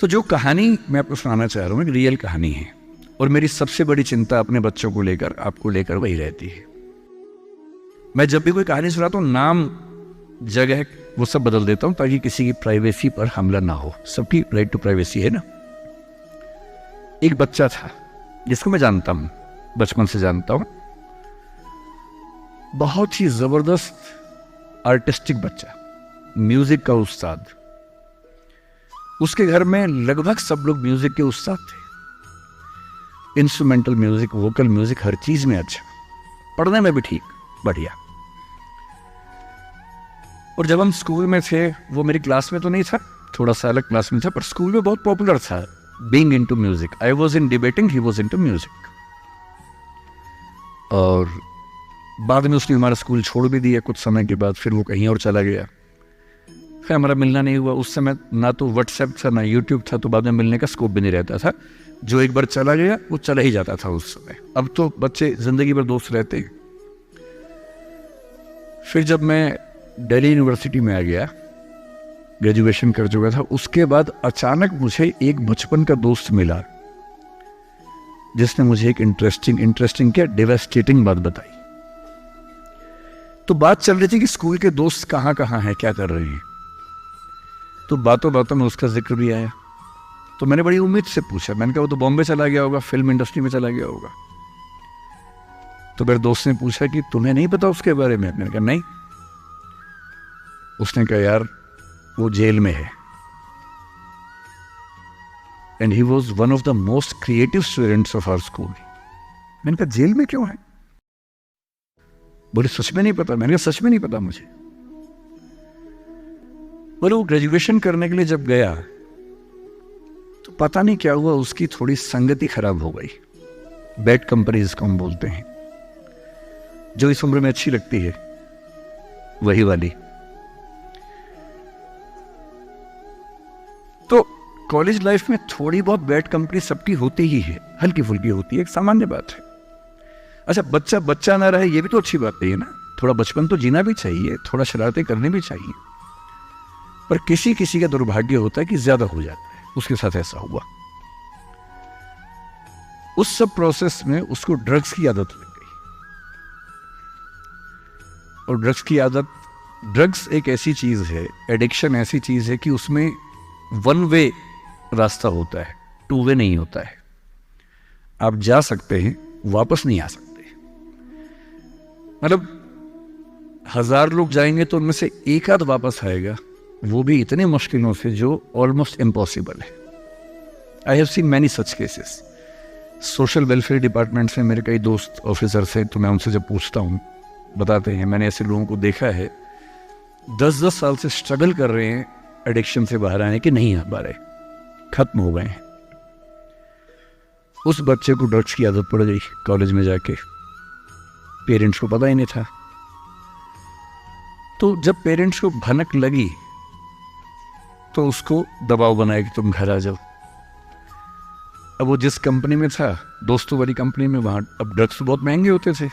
तो जो कहानी मैं आपको सुनाना चाह रहा हूँ एक रियल कहानी है, और मेरी सबसे बड़ी चिंता अपने बच्चों को लेकर, आपको लेकर वही रहती है। मैं जब भी कोई कहानी सुनाता हूँ, नाम, जगह, वो सब बदल देता हूँ ताकि किसी की प्राइवेसी पर हमला ना हो। सबकी राइट टू प्राइवेसी है ना। एक बच्चा था जिसको मैं जानता हूँ, बचपन से जानता हूँ, बहुत ही जबरदस्त आर्टिस्टिक बच्चा, म्यूजिक का उस्ताद। उसके घर में लगभग सब लोग म्यूजिक के उस्ताद थे। इंस्ट्रूमेंटल म्यूजिक, वोकल म्यूजिक, हर चीज में अच्छा, पढ़ने में भी ठीक, बढ़िया। और जब हम स्कूल में थे, वो मेरी क्लास में तो नहीं था, थोड़ा सा अलग क्लास में था, पर स्कूल में बहुत पॉपुलर था, being into music. I was in debating, he was into music. और बाद में उसने हमारा स्कूल छोड़ भी दिया कुछ समय के बाद, फिर वो कहीं और चला गया, फिर हमारा मिलना नहीं हुआ। उस समय ना तो व्हाट्सएप था ना यूट्यूब था, तो बाद में मिलने का स्कोप भी नहीं रहता था। जो एक बार चला गया वो चला ही जाता था उस समय। अब तो बच्चे जिंदगी भर दोस्त रहते हैं। फिर जब मैं दिल्ली यूनिवर्सिटी में आ गया, ग्रेजुएशन कर चुका था, उसके बाद अचानक मुझे एक बचपन का दोस्त मिला जिसने मुझे एक इंटरेस्टिंग क्या, डेवास्टेटिंग बात बताई। तो बात चल रही थी कि स्कूल के दोस्त कहाँ कहाँ हैं, क्या कर रहे हैं। तो बातों बातों में उसका जिक्र भी आया। तो मैंने बड़ी उम्मीद से पूछा, मैंने कहा वो तो बॉम्बे चला गया होगा, फिल्म इंडस्ट्री में चला गया होगा। तो मेरे दोस्त ने पूछा कि तुम्हें नहीं पता उसके बारे में? मैंने कहा नहीं। उसने कहा यार वो जेल में है, and he was one of the most creative students of our school. मैंने कहा जेल में क्यों है? बोले सच में नहीं पता। मैंने कहा सच में नहीं पता मुझे। बोले वो ग्रेजुएशन करने के लिए जब गया तो पता नहीं क्या हुआ, उसकी थोड़ी संगति खराब हो गई। बैड कंपनी जिसको हम बोलते हैं, जो इस उम्र में अच्छी लगती है, वही वाली। तो कॉलेज लाइफ में थोड़ी बहुत बैड कंपनी सबकी होती ही है, हल्की फुल्की होती है, एक सामान्य बात है। अच्छा, बच्चा बच्चा ना रहे ये भी तो अच्छी बात है ना। थोड़ा बचपन तो जीना भी चाहिए, थोड़ा शरारतें करनी भी चाहिए। पर किसी किसी का दुर्भाग्य होता है कि ज्यादा हो जाता है। उसके साथ ऐसा हुआ। उस सब प्रोसेस में उसको ड्रग्स की आदत लग गई। और ड्रग्स एक ऐसी चीज है, एडिक्शन ऐसी चीज है कि उसमें वन वे रास्ता होता है, टू वे नहीं होता है। आप जा सकते हैं, वापस नहीं आ सकते। मतलब 1000 लोग जाएंगे तो उनमें से एक आध वापस आएगा, वो भी इतने मुश्किलों से जो ऑलमोस्ट इम्पॉसिबल है। I have seen many such cases. Social welfare department से मेरे कई दोस्त ऑफिसर से, तो मैं उनसे जब पूछता हूँ बताते हैं, मैंने ऐसे लोगों को देखा है 10-10 साल से स्ट्रगल कर रहे हैं एडिक्शन से बाहर आने के, नहीं आ पा रहे, खत्म हो गए हैं। उस बच्चे को ड्रग्स की आदत पड़ गई कॉलेज में जाके, पेरेंट्स को पता ही नहीं था। तो जब पेरेंट्स को भनक लगी तो उसको दबाव बनाया कि तुम घर आ जाओ। अब वो जिस कंपनी में था, दोस्तों वाली कंपनी में, वहां अब ड्रग्स बहुत महंगे होते थे,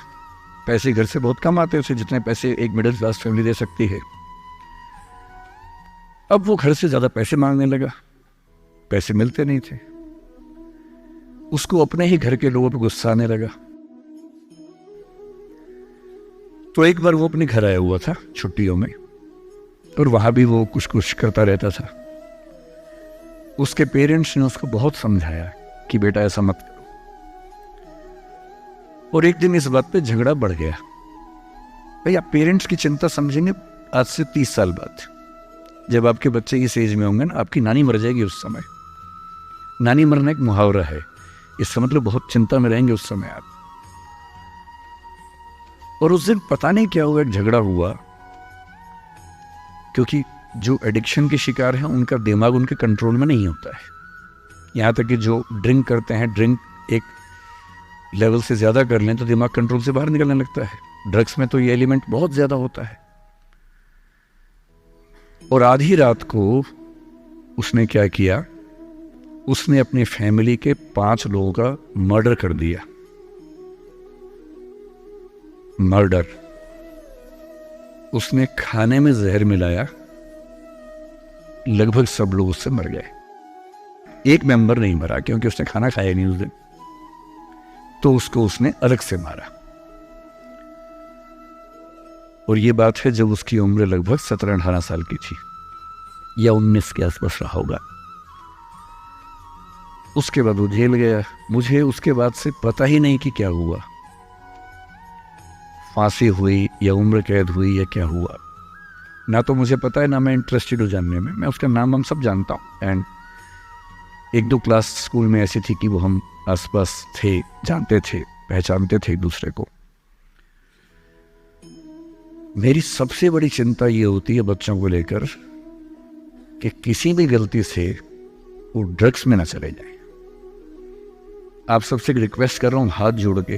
पैसे घर से बहुत कम आते थे, जितने पैसे एक मिडिल क्लास फैमिली दे सकती है। अब वो घर से ज्यादा पैसे मांगने लगा, पैसे मिलते नहीं थे। उसको अपने ही घर के लोगों पर गुस्सा आने लगा। तो एक बार वो अपने घर आया हुआ था छुट्टियों में, और वहां भी वो कुछ कुछ करता रहता था। उसके पेरेंट्स ने उसको बहुत समझाया कि बेटा ऐसा मत करो। और एक दिन इस बात पे झगड़ा बढ़ गया। भाई आप पेरेंट्स की चिंता समझेंगे आज से 30 साल बाद, जब आपके बच्चे इस एज में होंगे ना, आपकी नानी मर जाएगी उस समय। नानी मरना एक मुहावरा है, इसका मतलब बहुत चिंता में रहेंगे उस समय आप। और उस दिन पता नहीं क्या हुआ, एक झगड़ा हुआ, क्योंकि जो एडिक्शन के शिकार हैं उनका दिमाग उनके कंट्रोल में नहीं होता है। यहाँ तक कि जो ड्रिंक करते हैं, ड्रिंक एक लेवल से ज़्यादा कर लें तो दिमाग कंट्रोल से बाहर निकलने लगता है। ड्रग्स में तो ये एलिमेंट बहुत ज़्यादा होता है। और आधी रात को उसने क्या किया, उसने अपनी फैमिली के 5 लोगों का मर्डर कर दिया। मर्डर। उसने खाने में जहर मिलाया, लगभग सब लोग उससे मर गए। एक मेंबर नहीं मरा क्योंकि उसने खाना खाया नहीं उस दिन, तो उसको उसने अलग से मारा। और ये बात है जब उसकी उम्र लगभग 17-18 साल की थी या 19 के आसपास रहा होगा। उसके बाद वो जेल गया। मुझे उसके बाद से पता ही नहीं कि क्या हुआ, फांसी हुई या उम्र कैद हुई या क्या हुआ, ना तो मुझे पता है ना मैं इंटरेस्टेड हूँ जानने में। मैं उसका नाम हम सब जानता हूँ। एंड 1-2 क्लास स्कूल में ऐसी थी कि वो हम आसपास थे, जानते थे, पहचानते थे एक दूसरे को। मेरी सबसे बड़ी चिंता ये होती है बच्चों को लेकर कि किसी भी गलती से वो ड्रग्स में ना चले जाए। आप सबसे रिक्वेस्ट कर रहा हूं हाथ जोड़ के,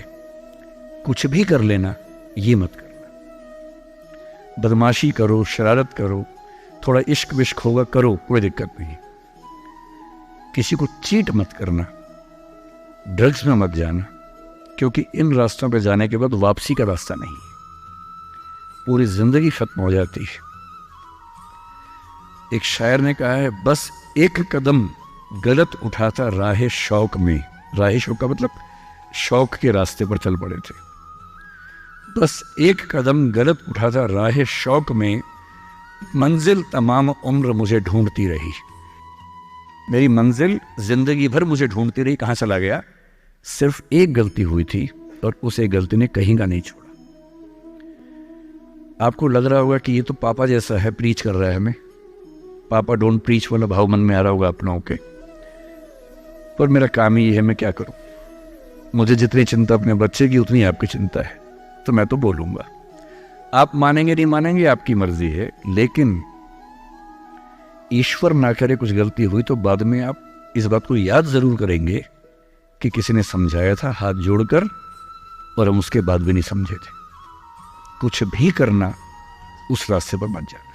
कुछ भी कर लेना, ये मत करना। बदमाशी करो, शरारत करो, थोड़ा इश्क विश्क होगा करो, कोई दिक्कत नहीं। किसी को चीट मत करना, ड्रग्स में मत जाना, क्योंकि इन रास्तों पे जाने के बाद वापसी का रास्ता नहीं है, पूरी जिंदगी खत्म हो जाती है। एक शायर ने कहा है, बस एक कदम गलत उठाता राह शौक में, राह शौक का मतलब शौक के रास्ते पर चल पड़े थे। बस एक कदम गलत उठाता राह शौक में, मंजिल तमाम उम्र मुझे ढूंढती रही। मेरी मंजिल जिंदगी भर मुझे ढूंढती रही, कहाँ चला गया? सिर्फ एक गलती हुई थी और उस एक गलती ने कहीं का नहीं छोड़ा। आपको लग रहा होगा कि ये तो पापा जैसा है, प्रीच कर रहा है हमें, पापा डोंट प्रीच वाला भाव मन में आ रहा होगा अपनों के, पर मेरा काम ही ये है, मैं क्या करूं। मुझे जितनी चिंता अपने बच्चे की उतनी आपकी चिंता है, तो मैं तो बोलूंगा। आप मानेंगे नहीं मानेंगे आपकी मर्जी है, लेकिन ईश्वर ना करे कुछ गलती हुई तो बाद में आप इस बात को याद जरूर करेंगे कि किसी ने समझाया था हाथ जोड़कर, और हम उसके बाद भी नहीं समझे थे। कुछ भी करना, उस रास्ते पर मत जाना।